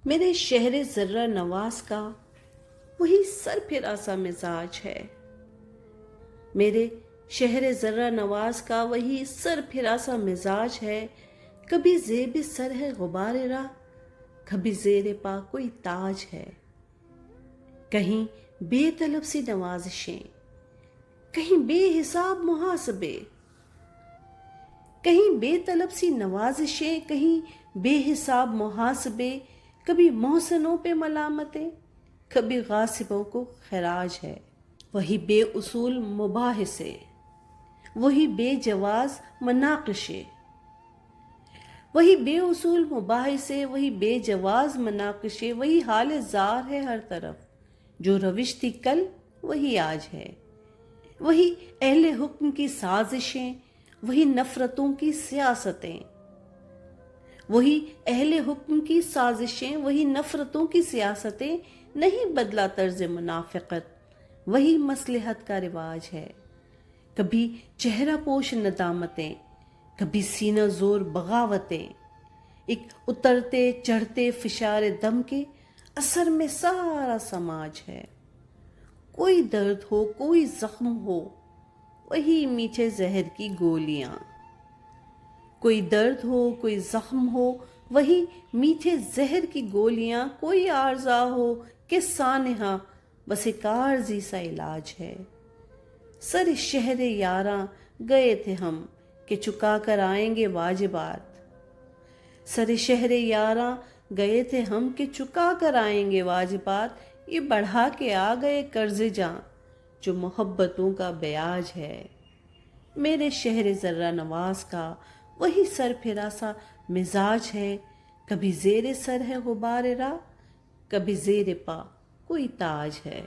میرے شہر ذرہ نواز کا وہی سر پھرا سا مزاج ہے، میرے شہر ذرہ نواز کا وہی سر پھرا سا مزاج ہے۔ کبھی زیب سر ہے غبار راہ، کبھی زیر پا کوئی تاج ہے۔ کہیں بے طلب سی نوازشیں، کہیں بے حساب محاسبے، کہیں بے طلب سی نوازشیں، کہیں بے حساب محاسبے، کبھی محسنوں پہ ملامتیں، کبھی غاصبوں کو خراج ہے۔ وہی بے اصول مباحثے، وہی بے جواز مناقشے، وہی بے اصول مباحثے، وہی بے جواز مناقشے، وہی حال زار ہے ہر طرف، جو روش تھی کل وہی آج ہے۔ وہی اہل حکم کی سازشیں، وہی نفرتوں کی سیاستیں، وہی اہل حکم کی سازشیں، وہی نفرتوں کی سیاستیں، نہیں بدلا طرز منافقت، وہی مصلحت کا رواج ہے۔ کبھی چہرہ پوش ندامتیں، کبھی سینہ زور بغاوتیں، ایک اترتے چڑھتے فشار دم کے اثر میں سارا سماج ہے۔ کوئی درد ہو کوئی زخم ہو، وہی میٹھے زہر کی گولیاں، کوئی درد ہو کوئی زخم ہو، وہی میٹھے زہر کی گولیاں، کوئی عارضہ ہو کہ سانحہ، بس ایک عارضی سا علاج ہے۔ سر شہر یاراں گئے تھے ہم کہ چکا کر آئیں گے واجبات، سر شہر یاراں گئے تھے ہم کہ چکا کر آئیں گے واجبات، یہ بڑھا کے آ گئے قرض جاں جو محبتوں کا بیاج ہے۔ میرے شہر ذرہ نواز کا وہی سر پھرا سا مزاج ہے، کبھی زیر سر ہے غبار راہ، کبھی زیر پا کوئی تاج ہے۔